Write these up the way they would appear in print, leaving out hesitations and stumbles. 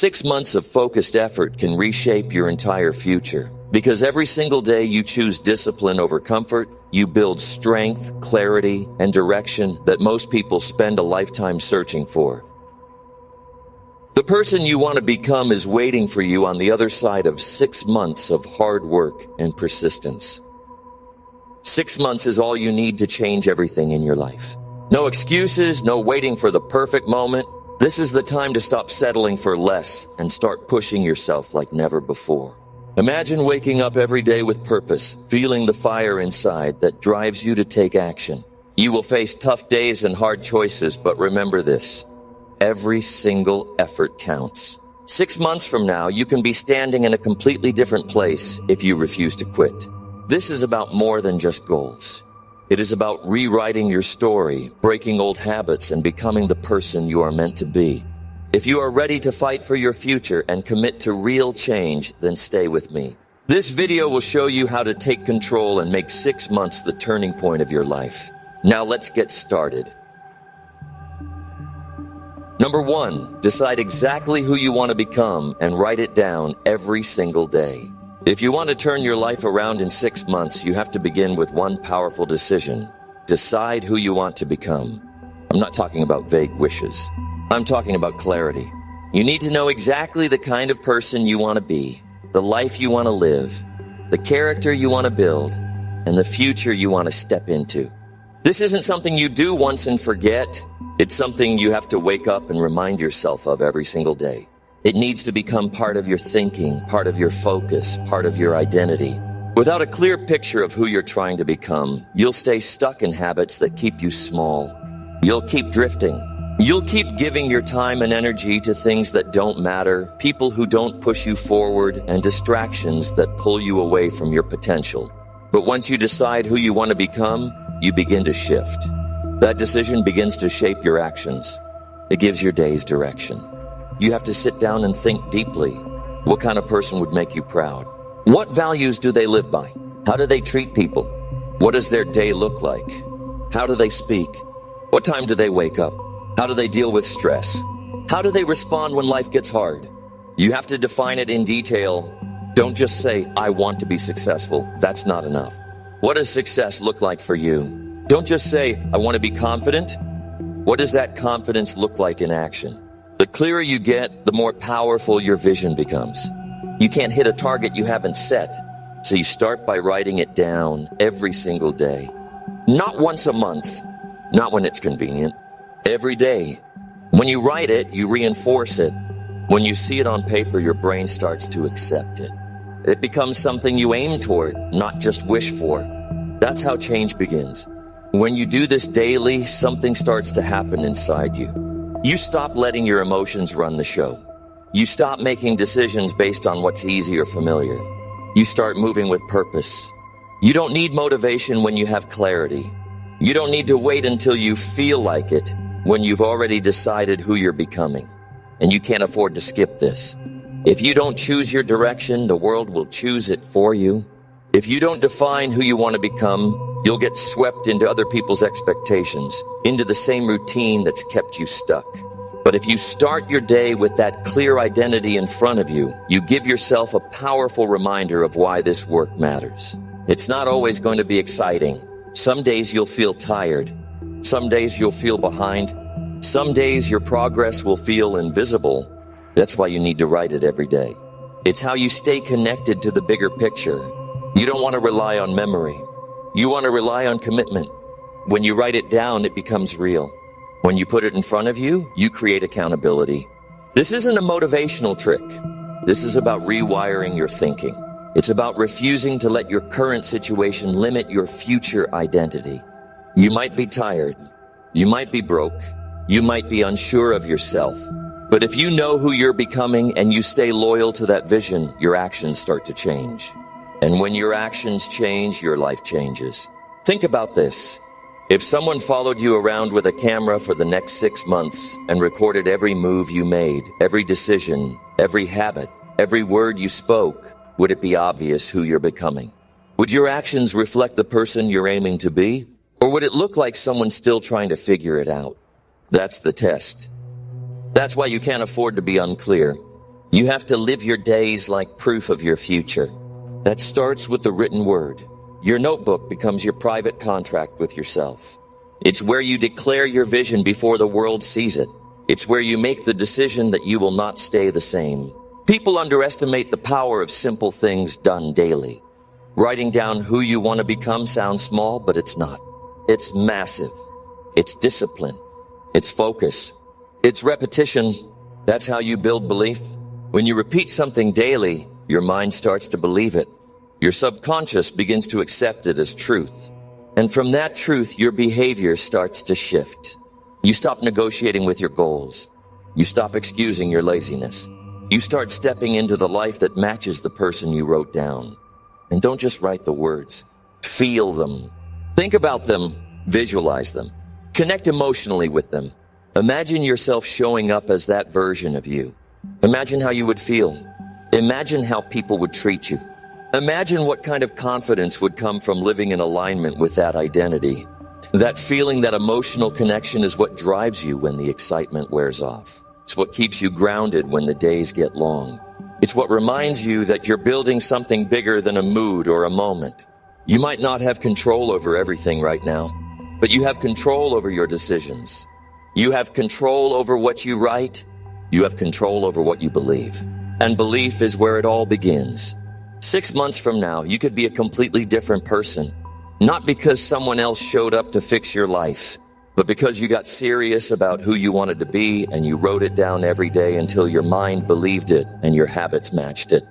6 months of focused effort can reshape your entire future. Because every single day you choose discipline over comfort, you build strength, clarity, and direction that most people spend a lifetime searching for. The person you want to become is waiting for you on the other side of 6 months of hard work and persistence. 6 months is all you need to change everything in your life. No excuses, no waiting for the perfect moment. This is the time to stop settling for less and start pushing yourself like never before. Imagine waking up every day with purpose, feeling the fire inside that drives you to take action. You will face tough days and hard choices, but remember this: every single effort counts. 6 months from now, you can be standing in a completely different place if you refuse to quit. This is about more than just goals. It is about rewriting your story, breaking old habits, and becoming the person you are meant to be. If you are ready to fight for your future and commit to real change, then stay with me. This video will show you how to take control and make 6 months the turning point of your life. Now let's get started. Number 1, decide exactly who you want to become and write it down every single day. If you want to turn your life around in 6 months, you have to begin with one powerful decision. Decide who you want to become. I'm not talking about vague wishes. I'm talking about clarity. You need to know exactly the kind of person you want to be, the life you want to live, the character you want to build, and the future you want to step into. This isn't something you do once and forget. It's something you have to wake up and remind yourself of every single day. It needs to become part of your thinking, part of your focus, part of your identity. Without a clear picture of who you're trying to become, you'll stay stuck in habits that keep you small. You'll keep drifting. You'll keep giving your time and energy to things that don't matter, people who don't push you forward, and distractions that pull you away from your potential. But once you decide who you want to become, you begin to shift. That decision begins to shape your actions. It gives your days direction. You have to sit down and think deeply. What kind of person would make you proud? What values do they live by? How do they treat people? What does their day look like? How do they speak? What time do they wake up? How do they deal with stress? How do they respond when life gets hard? You have to define it in detail. Don't just say, I want to be successful. That's not enough. What does success look like for you? Don't just say, I want to be confident. What does that confidence look like in action? The clearer you get, the more powerful your vision becomes. You can't hit a target you haven't set, so you start by writing it down every single day. Not once a month, not when it's convenient. Every day. When you write it, you reinforce it. When you see it on paper, your brain starts to accept it. It becomes something you aim toward, not just wish for. That's how change begins. When you do this daily, something starts to happen inside you. You stop letting your emotions run the show. You stop making decisions based on what's easy or familiar. You start moving with purpose. You don't need motivation when you have clarity. You don't need to wait until you feel like it when you've already decided who you're becoming. And you can't afford to skip this. If you don't choose your direction, the world will choose it for you. If you don't define who you want to become, you'll get swept into other people's expectations, into the same routine that's kept you stuck. But if you start your day with that clear identity in front of you, you give yourself a powerful reminder of why this work matters. It's not always going to be exciting. Some days you'll feel tired. Some days you'll feel behind. Some days your progress will feel invisible. That's why you need to write it every day. It's how you stay connected to the bigger picture. You don't want to rely on memory. You want to rely on commitment. When you write it down, it becomes real. When you put it in front of you, you create accountability. This isn't a motivational trick. This is about rewiring your thinking. It's about refusing to let your current situation limit your future identity. You might be tired. You might be broke. You might be unsure of yourself. But if you know who you're becoming and you stay loyal to that vision, your actions start to change. And when your actions change, your life changes. Think about this. If someone followed you around with a camera for the next 6 months and recorded every move you made, every decision, every habit, every word you spoke, would it be obvious who you're becoming? Would your actions reflect the person you're aiming to be? Or would it look like someone still trying to figure it out? That's the test. That's why you can't afford to be unclear. You have to live your days like proof of your future. That starts with the written word. Your notebook becomes your private contract with yourself. It's where you declare your vision before the world sees it. It's where you make the decision that you will not stay the same. People underestimate the power of simple things done daily. Writing down who you want to become sounds small, but it's not. It's massive. It's discipline. It's focus. It's repetition. That's how you build belief. When you repeat something daily, your mind starts to believe it. Your subconscious begins to accept it as truth. And from that truth, your behavior starts to shift. You stop negotiating with your goals. You stop excusing your laziness. You start stepping into the life that matches the person you wrote down. And don't just write the words. Feel them. Think about them. Visualize them. Connect emotionally with them. Imagine yourself showing up as that version of you. Imagine how you would feel. Imagine how people would treat you. Imagine what kind of confidence would come from living in alignment with that identity. That feeling, that emotional connection is what drives you when the excitement wears off. It's what keeps you grounded when the days get long. It's what reminds you that you're building something bigger than a mood or a moment. You might not have control over everything right now, but you have control over your decisions. You have control over what you write. You have control over what you believe. And belief is where it all begins. 6 months from now, you could be a completely different person. Not because someone else showed up to fix your life, but because you got serious about who you wanted to be and you wrote it down every day until your mind believed it and your habits matched it.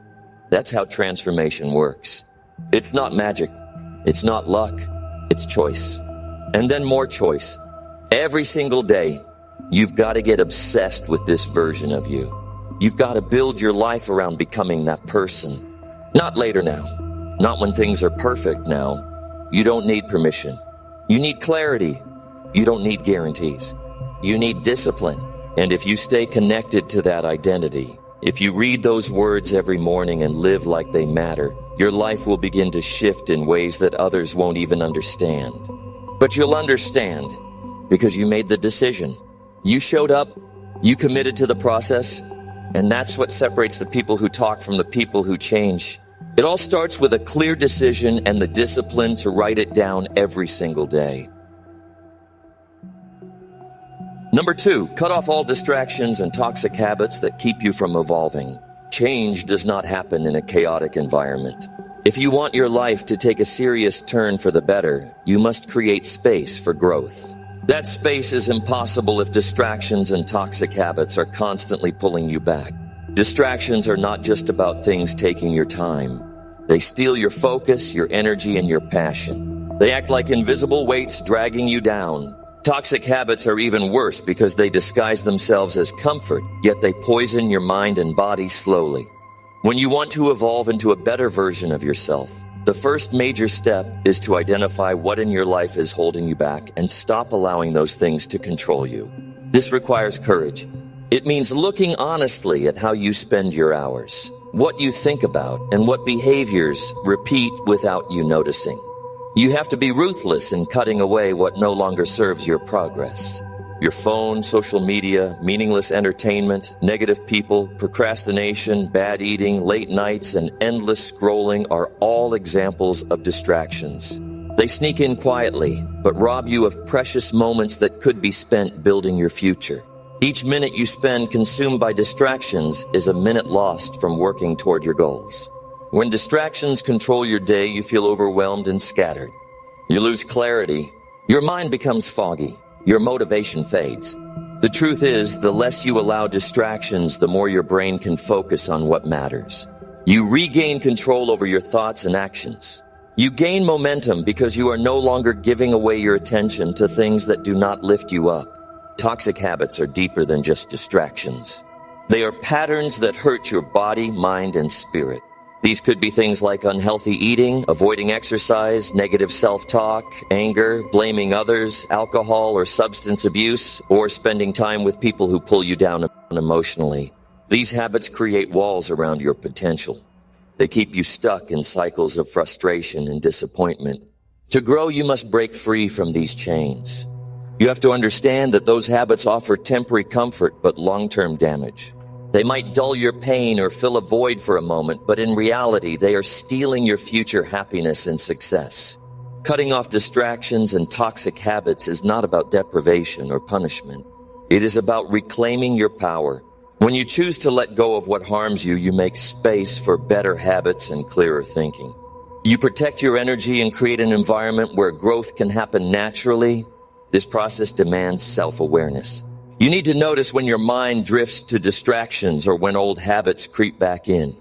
That's how transformation works. It's not magic. It's not luck. It's choice. And then more choice. Every single day, you've got to get obsessed with this version of you. You've got to build your life around becoming that person. Not later now. Not when things are perfect now. You don't need permission. You need clarity. You don't need guarantees. You need discipline. And if you stay connected to that identity, if you read those words every morning and live like they matter, your life will begin to shift in ways that others won't even understand. But you'll understand because you made the decision. You showed up. You committed to the process. And that's what separates the people who talk from the people who change. It all starts with a clear decision and the discipline to write it down every single day. Number 2, cut off all distractions and toxic habits that keep you from evolving. Change does not happen in a chaotic environment. If you want your life to take a serious turn for the better, you must create space for growth. That space is impossible if distractions and toxic habits are constantly pulling you back. Distractions are not just about things taking your time. They steal your focus, your energy, and your passion. They act like invisible weights dragging you down. Toxic habits are even worse because they disguise themselves as comfort, yet they poison your mind and body slowly. When you want to evolve into a better version of yourself, the first major step is to identify what in your life is holding you back and stop allowing those things to control you. This requires courage. It means looking honestly at how you spend your hours, what you think about, and what behaviors repeat without you noticing. You have to be ruthless in cutting away what no longer serves your progress. Your phone, social media, meaningless entertainment, negative people, procrastination, bad eating, late nights, and endless scrolling are all examples of distractions. They sneak in quietly, but rob you of precious moments that could be spent building your future. Each minute you spend consumed by distractions is a minute lost from working toward your goals. When distractions control your day, you feel overwhelmed and scattered. You lose clarity. Your mind becomes foggy. Your motivation fades. The truth is, the less you allow distractions, the more your brain can focus on what matters. You regain control over your thoughts and actions. You gain momentum because you are no longer giving away your attention to things that do not lift you up. Toxic habits are deeper than just distractions. They are patterns that hurt your body, mind, and spirit. These could be things like unhealthy eating, avoiding exercise, negative self-talk, anger, blaming others, alcohol or substance abuse, or spending time with people who pull you down emotionally. These habits create walls around your potential. They keep you stuck in cycles of frustration and disappointment. To grow, you must break free from these chains. You have to understand that those habits offer temporary comfort but long-term damage. They might dull your pain or fill a void for a moment, but in reality, they are stealing your future happiness and success. Cutting off distractions and toxic habits is not about deprivation or punishment. It is about reclaiming your power. When you choose to let go of what harms you, you make space for better habits and clearer thinking. You protect your energy and create an environment where growth can happen naturally. This process demands self-awareness. You need to notice when your mind drifts to distractions or when old habits creep back in.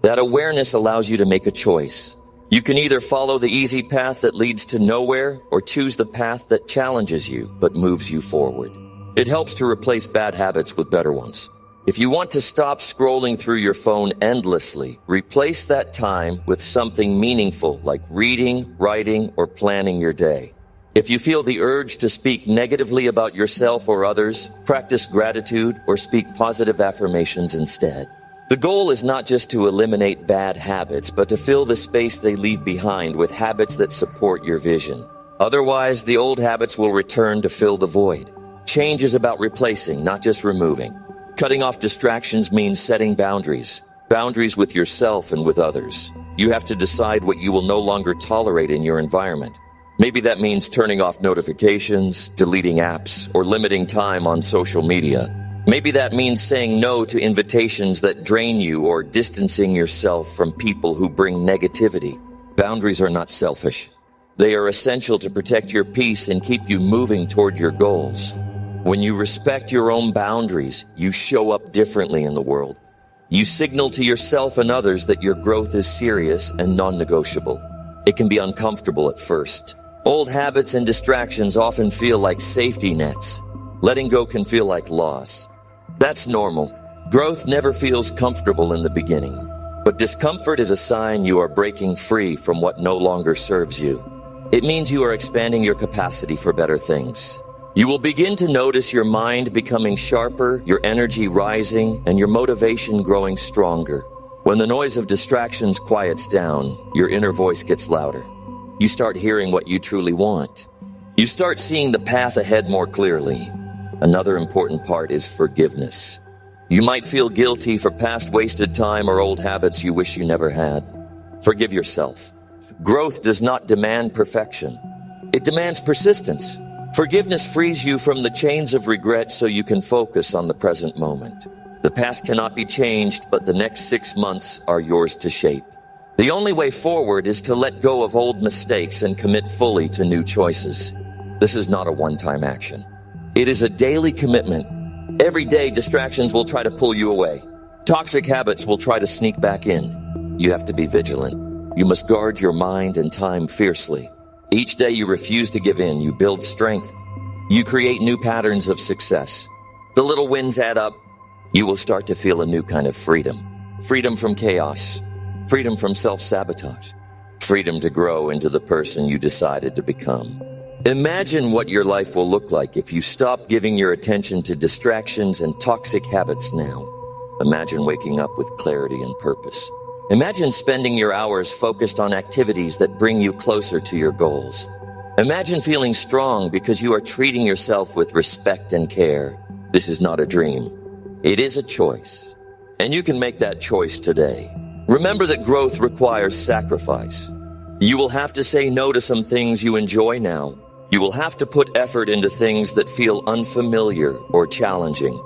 That awareness allows you to make a choice. You can either follow the easy path that leads to nowhere or choose the path that challenges you but moves you forward. It helps to replace bad habits with better ones. If you want to stop scrolling through your phone endlessly, replace that time with something meaningful like reading, writing, or planning your day. If you feel the urge to speak negatively about yourself or others, practice gratitude or speak positive affirmations instead. The goal is not just to eliminate bad habits, but to fill the space they leave behind with habits that support your vision. Otherwise, the old habits will return to fill the void. Change is about replacing, not just removing. Cutting off distractions means setting boundaries. Boundaries with yourself and with others. You have to decide what you will no longer tolerate in your environment. Maybe that means turning off notifications, deleting apps, or limiting time on social media. Maybe that means saying no to invitations that drain you or distancing yourself from people who bring negativity. Boundaries are not selfish. They are essential to protect your peace and keep you moving toward your goals. When you respect your own boundaries, you show up differently in the world. You signal to yourself and others that your growth is serious and non-negotiable. It can be uncomfortable at first. Old habits and distractions often feel like safety nets. Letting go can feel like loss. That's normal. Growth never feels comfortable in the beginning. But discomfort is a sign you are breaking free from what no longer serves you. It means you are expanding your capacity for better things. You will begin to notice your mind becoming sharper, your energy rising, and your motivation growing stronger. When the noise of distractions quiets down, your inner voice gets louder. You start hearing what you truly want. You start seeing the path ahead more clearly. Another important part is forgiveness. You might feel guilty for past wasted time or old habits you wish you never had. Forgive yourself. Growth does not demand perfection. It demands persistence. Forgiveness frees you from the chains of regret so you can focus on the present moment. The past cannot be changed, but the next 6 months are yours to shape. The only way forward is to let go of old mistakes and commit fully to new choices. This is not a one-time action. It is a daily commitment. Every day, distractions will try to pull you away. Toxic habits will try to sneak back in. You have to be vigilant. You must guard your mind and time fiercely. Each day you refuse to give in, you build strength. You create new patterns of success. The little wins add up. You will start to feel a new kind of freedom. Freedom from chaos. Freedom from self-sabotage. Freedom to grow into the person you decided to become. Imagine what your life will look like if you stop giving your attention to distractions and toxic habits now. Imagine waking up with clarity and purpose. Imagine spending your hours focused on activities that bring you closer to your goals. Imagine feeling strong because you are treating yourself with respect and care. This is not a dream. It is a choice. And you can make that choice today. Remember that growth requires sacrifice. You will have to say no to some things you enjoy now. You will have to put effort into things that feel unfamiliar or challenging.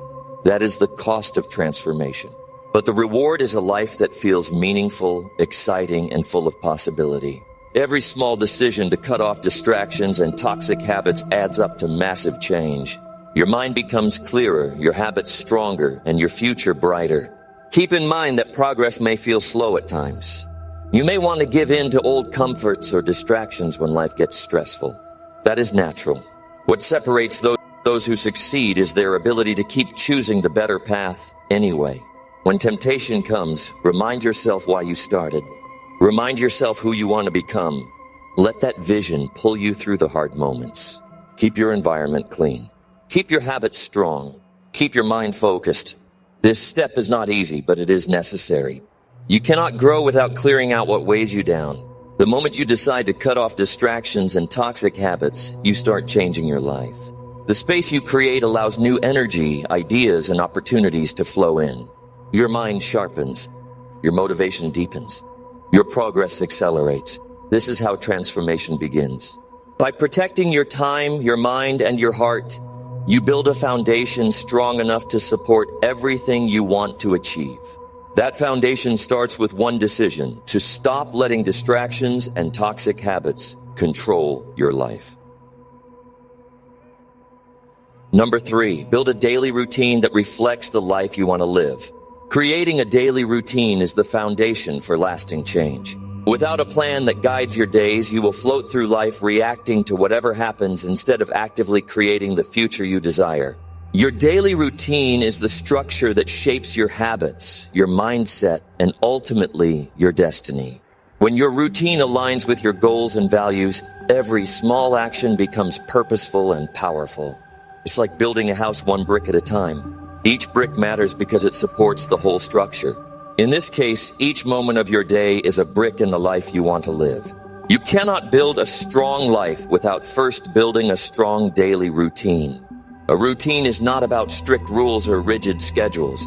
That is the cost of transformation. But the reward is a life that feels meaningful, exciting, and full of possibility. Every small decision to cut off distractions and toxic habits adds up to massive change. Your mind becomes clearer, your habits stronger, and your future brighter. Keep in mind that progress may feel slow at times. You may want to give in to old comforts or distractions when life gets stressful. That is natural. What separates those who succeed is their ability to keep choosing the better path anyway. When temptation comes, remind yourself why you started. Remind yourself who you want to become. Let that vision pull you through the hard moments. Keep your environment clean. Keep your habits strong. Keep your mind focused. This step is not easy, but it is necessary. You cannot grow without clearing out what weighs you down. The moment you decide to cut off distractions and toxic habits, you start changing your life. The space you create allows new energy, ideas, and opportunities to flow in. Your mind sharpens. Your motivation deepens. Your progress accelerates. This is how transformation begins. By protecting your time, your mind, and your heart, you build a foundation strong enough to support everything you want to achieve. That foundation starts with one decision: to stop letting distractions and toxic habits control your life. Number 3, build a daily routine that reflects the life you want to live. Creating a daily routine is the foundation for lasting change. Without a plan that guides your days, you will float through life reacting to whatever happens instead of actively creating the future you desire. Your daily routine is the structure that shapes your habits, your mindset, and ultimately your destiny. When your routine aligns with your goals and values, every small action becomes purposeful and powerful. It's like building a house one brick at a time. Each brick matters because it supports the whole structure. In this case, each moment of your day is a brick in the life you want to live. You cannot build a strong life without first building a strong daily routine. A routine is not about strict rules or rigid schedules.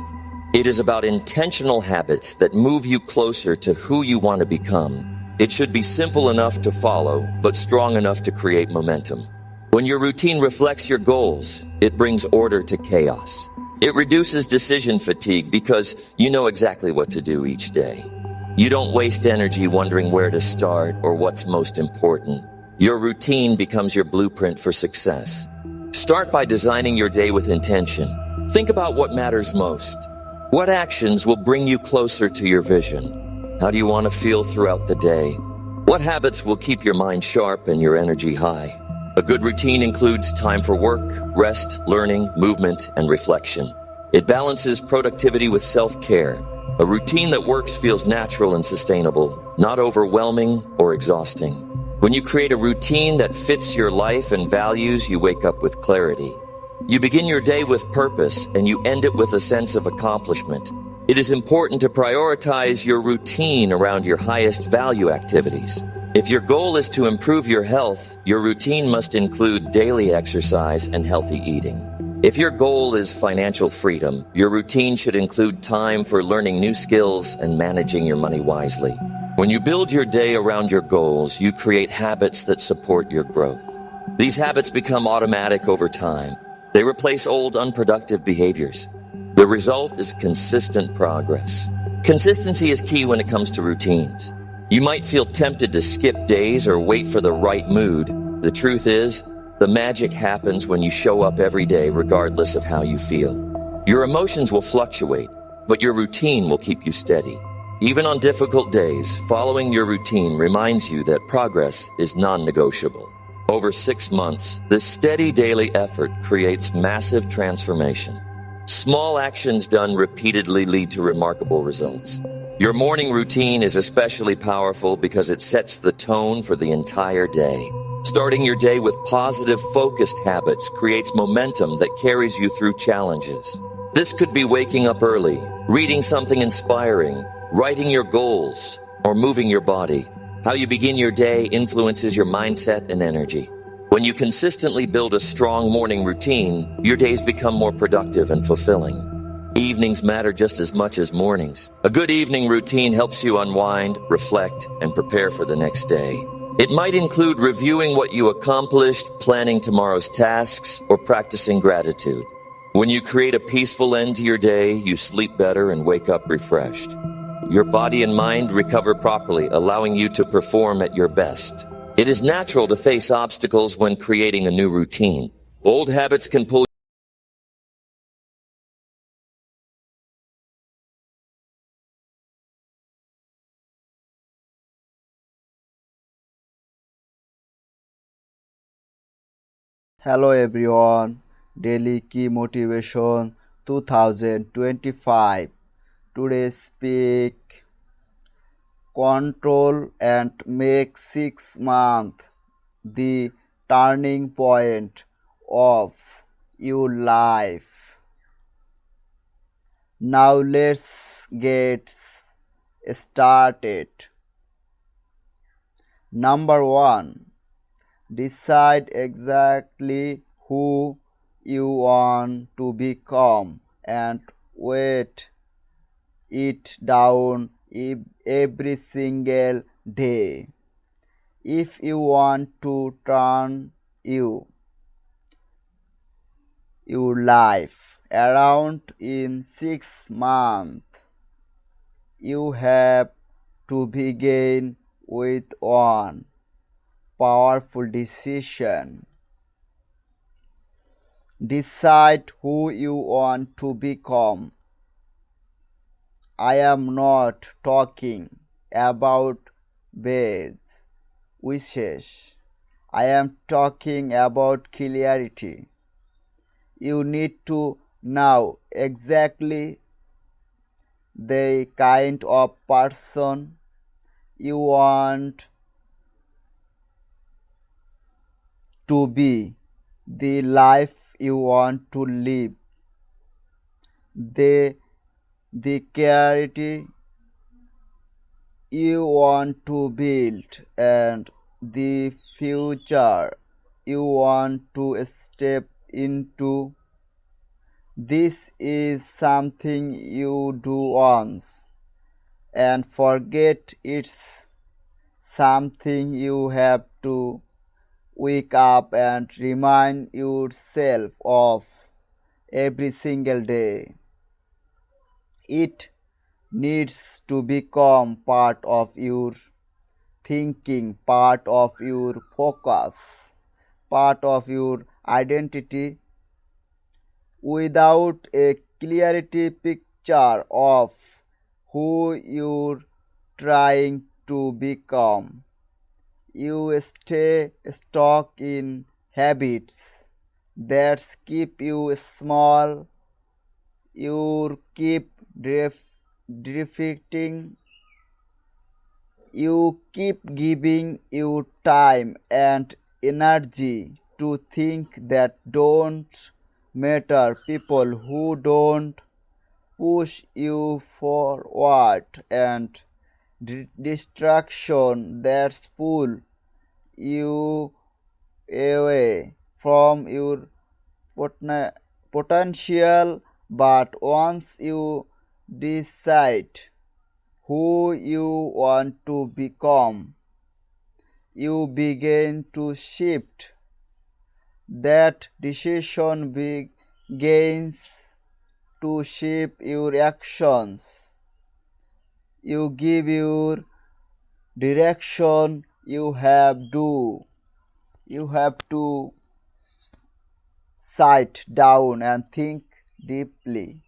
It is about intentional habits that move you closer to who you want to become. It should be simple enough to follow, but strong enough to create momentum. When your routine reflects your goals, it brings order to chaos. It reduces decision fatigue because you know exactly what to do each day. You don't waste energy wondering where to start or what's most important. Your routine becomes your blueprint for success. Start by designing your day with intention. Think about what matters most. What actions will bring you closer to your vision? How do you want to feel throughout the day? What habits will keep your mind sharp and your energy high? A good routine includes time for work, rest, learning, movement, and reflection. It balances productivity with self-care. A routine that works feels natural and sustainable, not overwhelming or exhausting. When you create a routine that fits your life and values, you wake up with clarity. You begin your day with purpose, and you end it with a sense of accomplishment. It is important to prioritize your routine around your highest value activities. If your goal is to improve your health, your routine must include daily exercise and healthy eating. If your goal is financial freedom, your routine should include time for learning new skills and managing your money wisely. When you build your day around your goals, you create habits that support your growth. These habits become automatic over time. They replace old unproductive behaviors. The result is consistent progress. Consistency is key when it comes to routines. You might feel tempted to skip days or wait for the right mood. The truth is, the magic happens when you show up every day regardless of how you feel. Your emotions will fluctuate, but your routine will keep you steady. Even on difficult days, following your routine reminds you that progress is non-negotiable. Over 6 months, this steady daily effort creates massive transformation. Small actions done repeatedly lead to remarkable results. Your morning routine is especially powerful because it sets the tone for the entire day. Starting your day with positive, focused habits creates momentum that carries you through challenges. This could be waking up early, reading something inspiring, writing your goals, or moving your body. How you begin your day influences your mindset and energy. When you consistently build a strong morning routine, your days become more productive and fulfilling. Evenings matter just as much as mornings. A good evening routine helps you unwind, reflect, and prepare for the next day. It might include reviewing what you accomplished, planning tomorrow's tasks, or practicing gratitude. When you create a peaceful end to your day, you sleep better and wake up refreshed. Your body and mind recover properly, allowing you to perform at your best. It is natural to face obstacles when creating a new routine. Old habits can pull Hello everyone, Daily Key Motivation 2025. Today speak control and make 6 months the turning point of your life. Now let's get started. Number 1. Decide exactly who you want to become and wait it down every single day. If you want to turn your life around in 6 months, you have to begin with one powerful decision. Decide who you want to become. I am not talking about base wishes. I am talking about clarity. You need to know exactly the kind of person you want to be, the life you want to live, the clarity you want to build, and the future you want to step into. This is something you do once and forget. It's something you have to wake up and remind yourself of every single day. It needs to become part of your thinking, part of your focus, part of your identity. Without a clarity picture of who you're trying to become, you stay stuck in habits that keep you small. You keep drifting. You keep giving you time and energy to things that don't matter, people who don't push you forward, and distraction that pull you away from your potential. But once you decide who you want to become, you begin to shift. That decision begins to shape your actions. You give your direction. You have to sit down and think deeply.